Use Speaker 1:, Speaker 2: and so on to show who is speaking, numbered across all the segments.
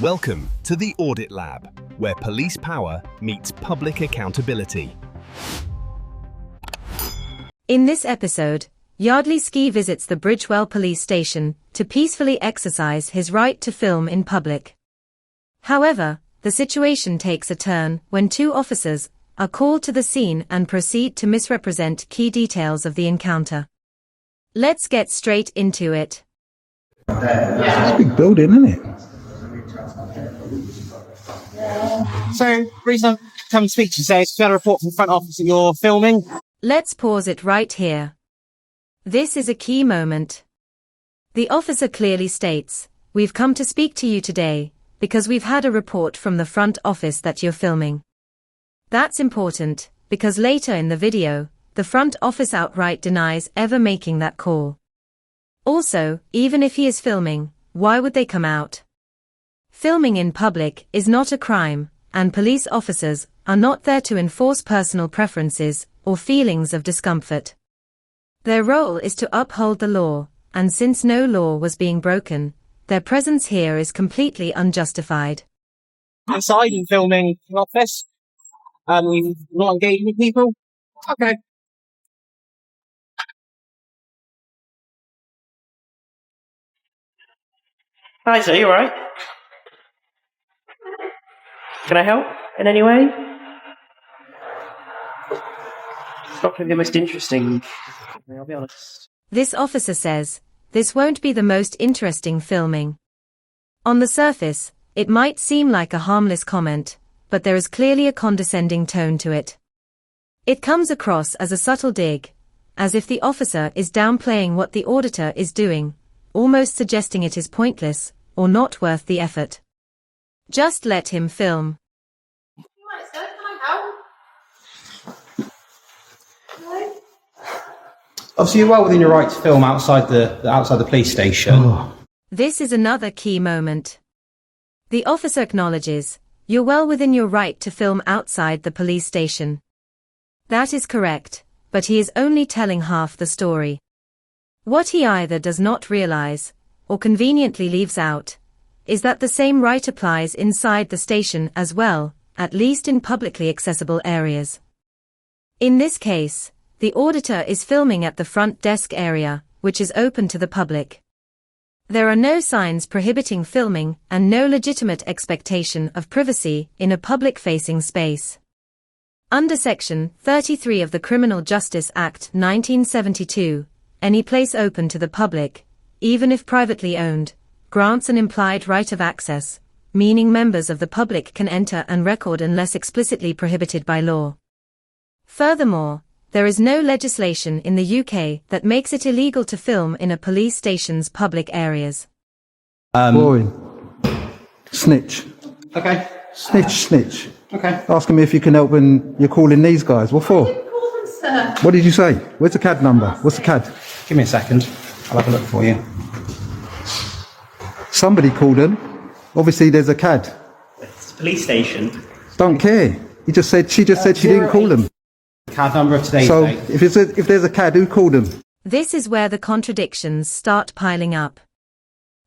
Speaker 1: Welcome to the Audit Lab, where police power meets public accountability.
Speaker 2: In this episode, Yardley Ski visits the Bridgewell police station to peacefully exercise his right to film in public. However, the situation takes a turn when two officers are called to the scene and proceed to misrepresent key details of the encounter. Let's get straight into it.
Speaker 3: It's a big building, isn't it?
Speaker 4: So, the reason I've come to speak to you today is to get a report from the front office that you're filming.
Speaker 2: Let's pause it right here. This is a key moment. The officer clearly states, "We've come to speak to you today because we've had a report from the front office that you're filming." That's important, because later in the video, the front office outright denies ever making that call. Also, even if he is filming, why would they come out? Filming in public is not a crime, and police officers are not there to enforce personal preferences or feelings of discomfort. Their role is to uphold the law, and since no law was being broken, their presence here is completely unjustified.
Speaker 4: Inside and filming the office. Not engaging with people. Okay.
Speaker 5: Hi, sir, you alright? Can I help in any way? It's not going to be the most interesting, I'll be honest.
Speaker 2: This officer says, "This won't be the most interesting filming." On the surface, it might seem like a harmless comment, but there is clearly a condescending tone to it. It comes across as a subtle dig, as if the officer is downplaying what the auditor is doing, almost suggesting it is pointless, or not worth the effort. Just let him film.
Speaker 6: Obviously, you're well within your right to film outside the police station.
Speaker 2: This is another key moment. The officer acknowledges, "You're well within your right to film outside the police station." That is correct, but he is only telling half the story. What he either does not realize, or conveniently leaves out, is that the same right applies inside the station as well, at least in publicly accessible areas. In this case, the auditor is filming at the front desk area, which is open to the public. There are no signs prohibiting filming and no legitimate expectation of privacy in a public-facing space. Under Section 33 of the Criminal Justice Act 1972, any place open to the public, even if privately owned, grants an implied right of access, meaning members of the public can enter and record unless explicitly prohibited by law. Furthermore, there is no legislation in the UK that makes it illegal to film in a police station's public areas.
Speaker 3: Boring. Snitch.
Speaker 6: Okay.
Speaker 3: Snitch.
Speaker 6: Okay.
Speaker 3: Asking me if you can help when you're calling these guys. What for? What did you say? Where's the CAD number? What's the CAD?
Speaker 6: Give me a second. I'll have a look for you.
Speaker 3: Somebody called them. Obviously, there's a CAD.
Speaker 5: It's a police station.
Speaker 3: She just said she didn't call them.
Speaker 6: CAD number of today's
Speaker 3: So
Speaker 6: date.
Speaker 3: if there's a CAD, who called them?
Speaker 2: This is where the contradictions start piling up.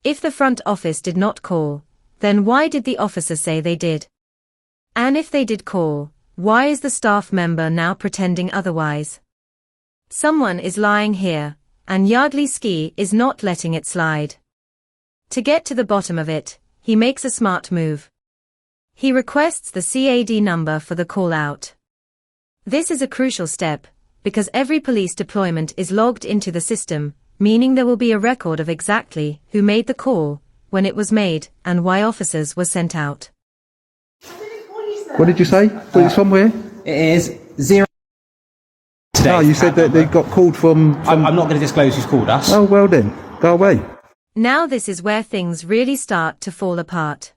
Speaker 2: If the front office did not call, then why did the officer say they did? And if they did call, why is the staff member now pretending otherwise? Someone is lying here, and Yardley Ski is not letting it slide. To get to the bottom of it, he makes a smart move. He requests the CAD number for the call-out. This is a crucial step, because every police deployment is logged into the system, meaning there will be a record of exactly who made the call, when it was made, and why officers were sent out.
Speaker 3: What did you say? Put it somewhere?
Speaker 6: It is 0.
Speaker 3: No, you said that they got called from...
Speaker 6: I'm not going to disclose who's called us.
Speaker 3: Oh, well then. Go away.
Speaker 2: Now this is where things really start to fall apart.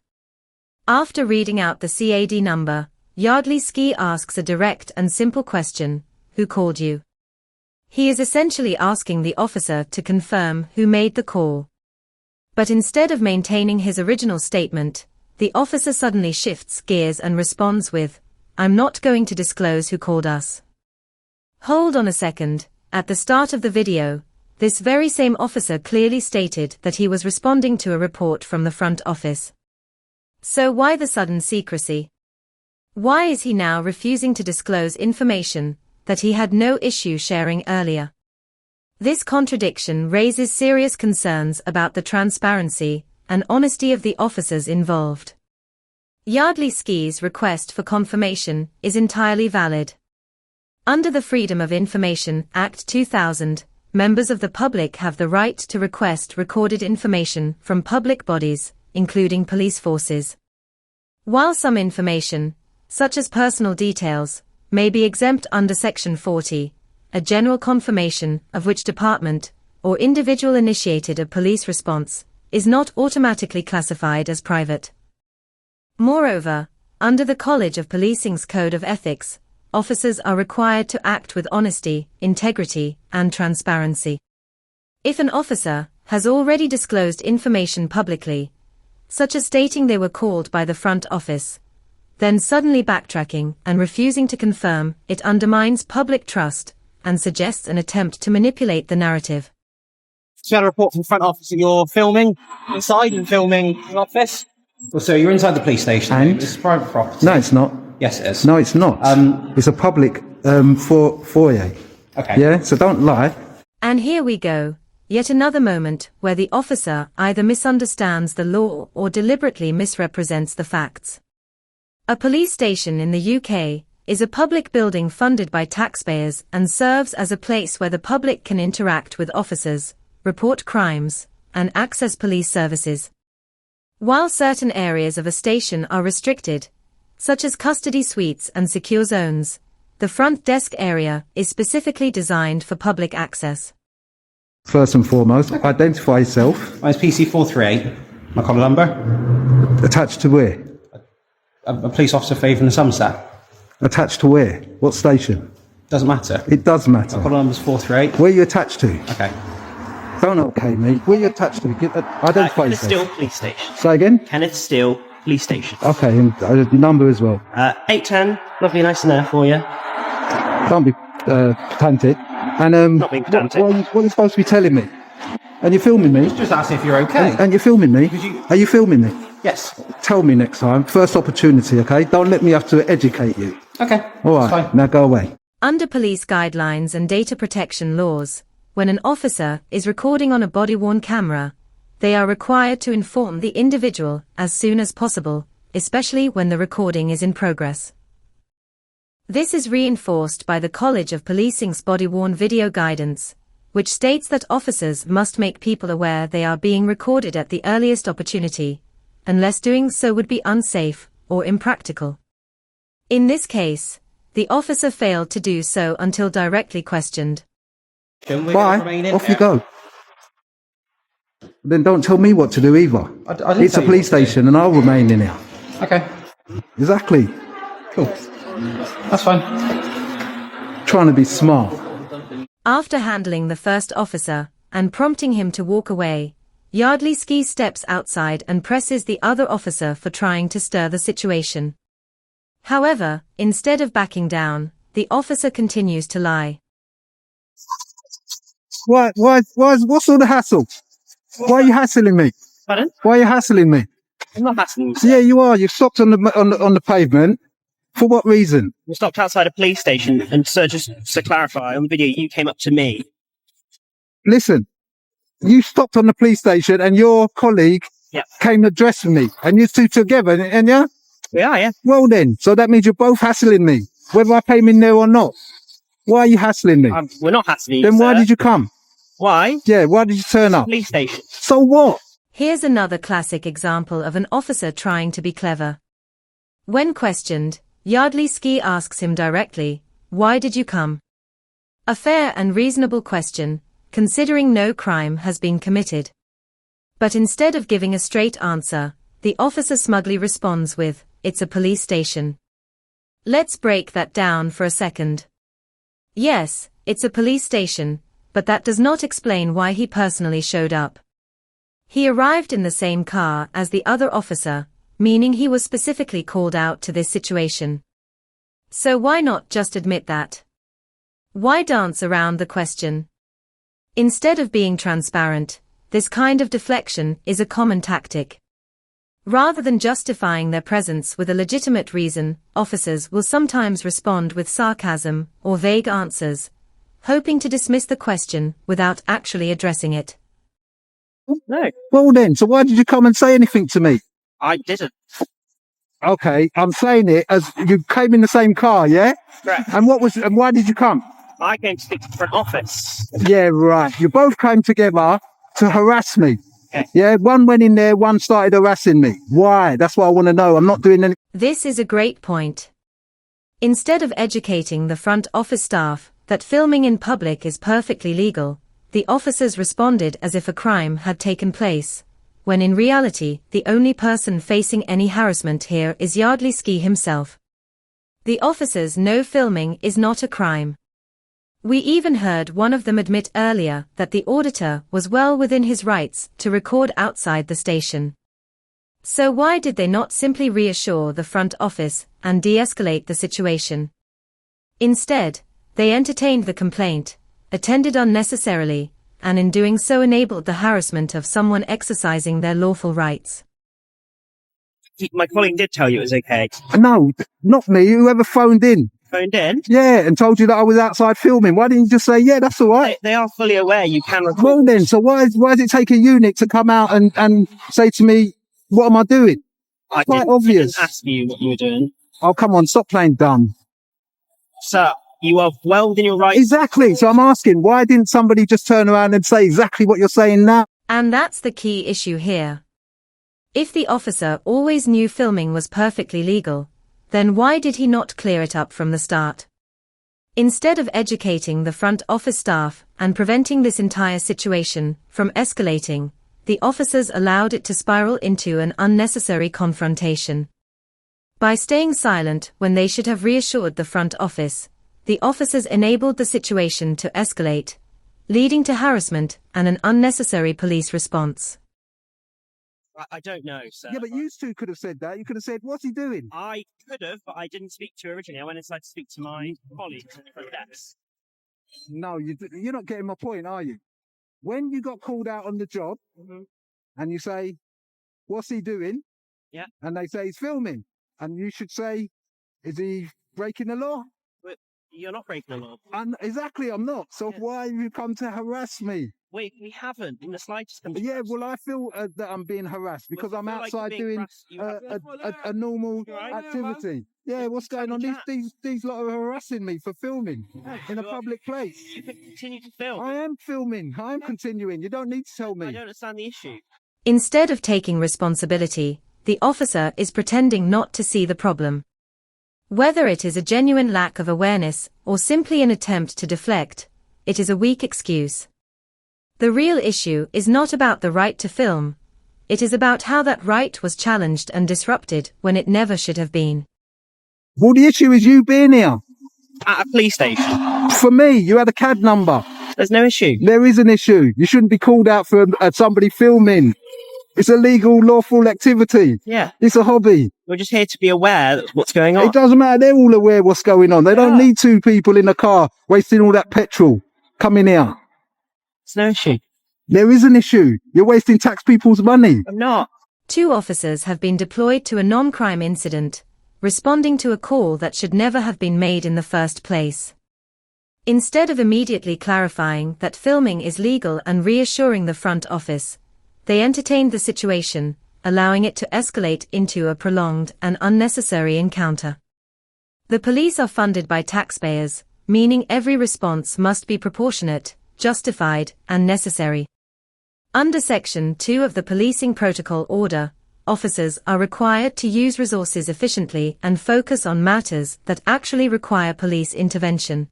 Speaker 2: After reading out the CAD number, Yardley Ski asks a direct and simple question: who called you? He is essentially asking the officer to confirm who made the call. But instead of maintaining his original statement, the officer suddenly shifts gears and responds with, "I'm not going to disclose who called us." Hold on a second. At the start of the video, this very same officer clearly stated that he was responding to a report from the front office. So why the sudden secrecy? Why is he now refusing to disclose information that he had no issue sharing earlier? This contradiction raises serious concerns about the transparency and honesty of the officers involved. Yardley Ski's request for confirmation is entirely valid. Under the Freedom of Information Act 2000, members of the public have the right to request recorded information from public bodies, including police forces. While some information, such as personal details, may be exempt under Section 40, a general confirmation of which department or individual initiated a police response is not automatically classified as private. Moreover, under the College of Policing's Code of Ethics, officers are required to act with honesty, integrity, and transparency. If an officer has already disclosed information publicly, such as stating they were called by the front office, then suddenly backtracking and refusing to confirm it undermines public trust and suggests an attempt to manipulate the narrative.
Speaker 4: So you had a report from the front office that you're filming inside and filming an office.
Speaker 6: Well, so you're inside the police station.
Speaker 3: And?
Speaker 6: This is private property.
Speaker 3: No, it's not.
Speaker 6: Yes, it is.
Speaker 3: No, it's not. It's a public foyer.
Speaker 6: Okay.
Speaker 3: Yeah, so don't lie.
Speaker 2: And here we go, yet another moment where the officer either misunderstands the law or deliberately misrepresents the facts. A police station in the UK is a public building funded by taxpayers and serves as a place where the public can interact with officers, report crimes, and access police services. While certain areas of a station are restricted, such as custody suites and secure zones, the front desk area is specifically designed for public access.
Speaker 3: First and foremost, identify yourself.
Speaker 6: Mine's PC438. My collar number.
Speaker 3: Attached to where?
Speaker 6: A police officer for Avon and Somerset.
Speaker 3: Attached to where? What station?
Speaker 6: Doesn't matter.
Speaker 3: It does matter.
Speaker 6: My collar number's 438.
Speaker 3: Where are you attached to?
Speaker 6: Okay.
Speaker 3: Don't okay me. Where are you attached to? Identify
Speaker 5: Kenneth
Speaker 3: yourself.
Speaker 5: Steele Police Station.
Speaker 3: Say again?
Speaker 5: Kenneth Steele Police Station.
Speaker 3: Okay, and your number as well.
Speaker 5: 810. Lovely, nice and there for you.
Speaker 3: Don't be pedantic. And
Speaker 5: Not being pedantic.
Speaker 3: What are you supposed to be telling me? And you're filming me?
Speaker 6: Just ask if you're okay.
Speaker 3: And you're filming me? Are you filming me?
Speaker 6: Yes.
Speaker 3: Tell me next time. First opportunity, okay? Don't let me have to educate you.
Speaker 6: Okay.
Speaker 3: All right,
Speaker 6: Fine.
Speaker 3: now go away.
Speaker 2: Under police guidelines and data protection laws, when an officer is recording on a body-worn camera, they are required to inform the individual as soon as possible, especially when the recording is in progress. This is reinforced by the College of Policing's body-worn video guidance, which states that officers must make people aware they are being recorded at the earliest opportunity, unless doing so would be unsafe or impractical. In this case, the officer failed to do so until directly questioned.
Speaker 3: Bye. Off you go. Then don't tell me what to do either.
Speaker 6: I didn't
Speaker 3: It's a
Speaker 6: tell you
Speaker 3: police
Speaker 6: what to do.
Speaker 3: station and I'll remain in here.
Speaker 6: Okay.
Speaker 3: Exactly.
Speaker 6: Cool. That's fine.
Speaker 3: Trying to be smart.
Speaker 2: After handling the first officer and prompting him to walk away, Yardley Ski steps outside and presses the other officer for trying to stir the situation. However, instead of backing down, the officer continues to lie.
Speaker 3: What's all the hassle? Why are you hassling me?
Speaker 5: Pardon?
Speaker 3: Why are you hassling me?
Speaker 5: I'm not hassling you, sir.
Speaker 3: Yeah, you are. You stopped on the pavement. For what reason?
Speaker 5: We stopped outside a police station, and sir, just to clarify, on the video, you came up to me.
Speaker 3: Listen, you stopped on the police station and your colleague
Speaker 5: Yep.
Speaker 3: came to address me. And you two together, and yeah?
Speaker 5: We are, yeah.
Speaker 3: Well then, so that means you're both hassling me, whether I came in there or not. Why are you hassling me?
Speaker 5: We're not hassling you,
Speaker 3: Then why
Speaker 5: sir.
Speaker 3: did you come?
Speaker 5: Why?
Speaker 3: Yeah, why did you turn up?
Speaker 5: Police station.
Speaker 3: So what?
Speaker 2: Here's another classic example of an officer trying to be clever. When questioned, Yardley Ski asks him directly, "Why did you come?" A fair and reasonable question, considering no crime has been committed. But instead of giving a straight answer, the officer smugly responds with, "It's a police station." Let's break that down for a second. Yes, it's a police station, but that does not explain why he personally showed up. He arrived in the same car as the other officer, meaning he was specifically called out to this situation. So why not just admit that? Why dance around the question? Instead of being transparent, this kind of deflection is a common tactic. Rather than justifying their presence with a legitimate reason, officers will sometimes respond with sarcasm or vague answers, hoping to dismiss the question without actually addressing it.
Speaker 5: No,
Speaker 3: Well then, so why did you come and say anything to me?
Speaker 5: I didn't.
Speaker 3: Okay, I'm saying it as you came in the same car, yeah?
Speaker 5: Correct.
Speaker 3: And why did you come?
Speaker 5: I came to speak to the front office.
Speaker 3: Yeah, right. You both came together to harass me.
Speaker 5: Okay.
Speaker 3: Yeah, one went in there, one started harassing me. Why? That's what I want to know. I'm not doing any...
Speaker 2: This is a great point. Instead of educating the front office staff that filming in public is perfectly legal, the officers responded as if a crime had taken place, when in reality, the only person facing any harassment here is Yardley Ski himself. The officers know filming is not a crime. We even heard one of them admit earlier that the auditor was well within his rights to record outside the station. So why did they not simply reassure the front office and de-escalate the situation? Instead, they entertained the complaint, attended unnecessarily, and in doing so enabled the harassment of someone exercising their lawful rights.
Speaker 5: My colleague did tell you it was okay.
Speaker 3: No, not me. Whoever phoned in.
Speaker 5: Phoned in.
Speaker 3: Yeah, and told you that I was outside filming. Why didn't you just say, yeah, that's all right?
Speaker 5: They are fully aware you can record.
Speaker 3: Well then, so why does it take a unit to come out and say to me, what am I doing?
Speaker 5: I
Speaker 3: Quite obvious.
Speaker 5: didn't ask you what you were doing.
Speaker 3: Oh, come on, stop playing dumb.
Speaker 5: Sir, you are well within your rights.
Speaker 3: Exactly. So I'm asking, why didn't somebody just turn around and say exactly what you're saying now?
Speaker 2: And that's the key issue here. If the officer always knew filming was perfectly legal, then why did he not clear it up from the start? Instead of educating the front office staff and preventing this entire situation from escalating, the officers allowed it to spiral into an unnecessary confrontation. By staying silent when they should have reassured the front office, the officers enabled the situation to escalate, leading to harassment and an unnecessary police response.
Speaker 5: I don't know, sir.
Speaker 3: Yeah, but you two could have said that. You could have said, what's he doing?
Speaker 5: I could have, but I didn't speak to you originally. I went inside to speak to my colleagues at the front desk.
Speaker 3: No, you're not getting my point, are you? When you got called out on the job and you say, what's he doing?
Speaker 5: Yeah.
Speaker 3: And they say he's filming. And you should say, is he breaking the law?
Speaker 5: But you're not breaking the law.
Speaker 3: Exactly, I'm not. So
Speaker 5: Yeah.
Speaker 3: why have you come to harass me?
Speaker 5: We haven't in the slightest.
Speaker 3: Yeah, well, I feel that I'm being harassed because
Speaker 5: Well,
Speaker 3: I'm
Speaker 5: you feel like you're
Speaker 3: outside
Speaker 5: being
Speaker 3: doing
Speaker 5: harassed. You have-
Speaker 3: a normal
Speaker 5: Right.
Speaker 3: activity. Yeah, what's going on?
Speaker 5: chat.
Speaker 3: These lot are harassing me for filming in a
Speaker 5: you're-
Speaker 3: public place.
Speaker 5: You can continue to film.
Speaker 3: I am filming. I am continuing. You don't need to tell
Speaker 5: I
Speaker 3: me.
Speaker 5: don't understand the issue.
Speaker 2: Instead of taking responsibility, the officer is pretending not to see the problem. Whether it is a genuine lack of awareness or simply an attempt to deflect, it is a weak excuse. The real issue is not about the right to film. It is about how that right was challenged and disrupted when it never should have been.
Speaker 3: Well, the issue is you being here.
Speaker 5: At a police station.
Speaker 3: For me, you had a CAD number.
Speaker 5: There's no issue.
Speaker 3: There is an issue. You shouldn't be called out for somebody filming. It's a legal, lawful activity.
Speaker 5: Yeah.
Speaker 3: It's a hobby.
Speaker 5: We're just here to be aware of what's going on.
Speaker 3: It doesn't matter. They're all aware what's going on. They don't need two people in a car wasting all that petrol coming here.
Speaker 5: There's no issue.
Speaker 3: There is an issue. You're wasting tax people's money.
Speaker 5: I'm not.
Speaker 2: 2 officers have been deployed to a non-crime incident, responding to a call that should never have been made in the first place. Instead of immediately clarifying that filming is legal and reassuring the front office, they entertained the situation, allowing it to escalate into a prolonged and unnecessary encounter. The police are funded by taxpayers, meaning every response must be proportionate, justified, and necessary. Under Section 2 of the Policing Protocol Order, officers are required to use resources efficiently and focus on matters that actually require police intervention.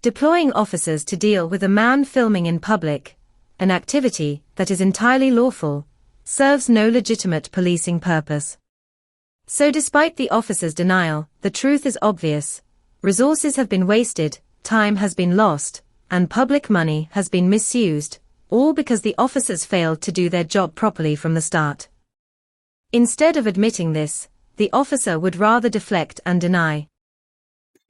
Speaker 2: Deploying officers to deal with a man filming in public, an activity that is entirely lawful, serves no legitimate policing purpose. So despite the officer's denial, the truth is obvious. Resources have been wasted, time has been lost, and public money has been misused, all because the officers failed to do their job properly from the start. Instead of admitting this, the officer would rather deflect and deny.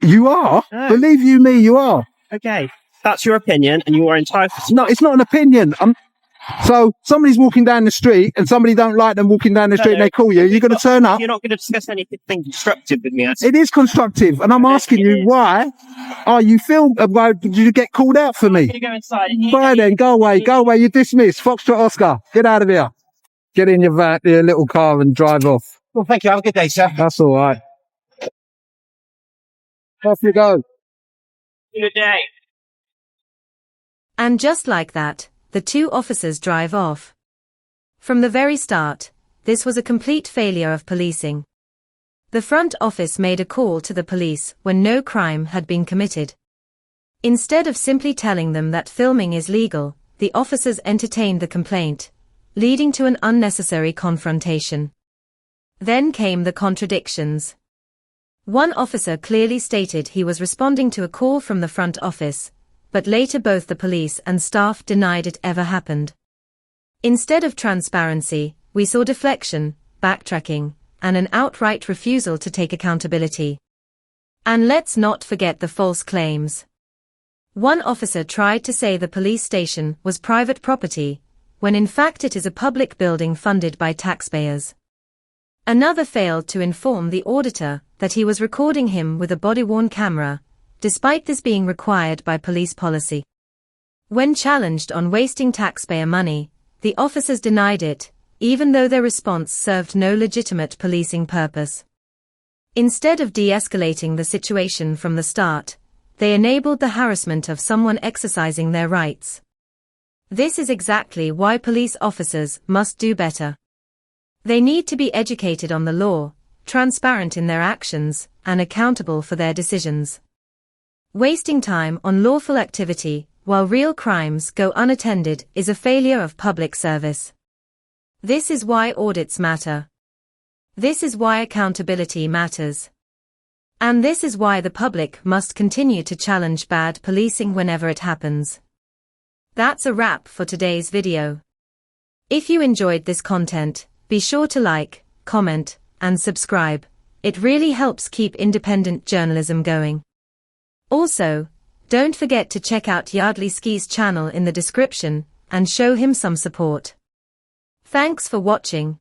Speaker 3: You are?
Speaker 5: No.
Speaker 3: Believe you me, you are.
Speaker 5: Okay. That's your opinion, and you are entitled to.
Speaker 3: No, it's not an opinion. So somebody's walking down the street and somebody don't like them walking down the street and they call you. You're going to turn up.
Speaker 4: You're not going to discuss anything constructive with me.
Speaker 3: It is constructive. And I'm asking you, why are you why did you get called out for me?
Speaker 4: I'm going to go inside.
Speaker 3: Bye then, go away, you're dismissed. Foxtrot Oscar, get out of here. Get in your van, your little car and drive off.
Speaker 4: Well, thank you. Have a good day, sir.
Speaker 3: That's all right. Off you go.
Speaker 4: Good day.
Speaker 2: And just like that, the two officers drive off. From the very start, this was a complete failure of policing. The front office made a call to the police when no crime had been committed. Instead of simply telling them that filming is legal, the officers entertained the complaint, leading to an unnecessary confrontation. Then came the contradictions. One officer clearly stated he was responding to a call from the front office, but later both the police and staff denied it ever happened. Instead of transparency, we saw deflection, backtracking, and an outright refusal to take accountability. And let's not forget the false claims. One officer tried to say the police station was private property, when in fact it is a public building funded by taxpayers. Another failed to inform the auditor that he was recording him with a body-worn camera, despite this being required by police policy. When challenged on wasting taxpayer money, the officers denied it, even though their response served no legitimate policing purpose. Instead of de-escalating the situation from the start, they enabled the harassment of someone exercising their rights. This is exactly why police officers must do better. They need to be educated on the law, transparent in their actions, and accountable for their decisions. Wasting time on lawful activity while real crimes go unattended is a failure of public service. This is why audits matter. This is why accountability matters. And this is why the public must continue to challenge bad policing whenever it happens. That's a wrap for today's video. If you enjoyed this content, be sure to like, comment, and subscribe. It really helps keep independent journalism going. Also, don't forget to check out Yardley Ski's channel in the description and show him some support. Thanks for watching.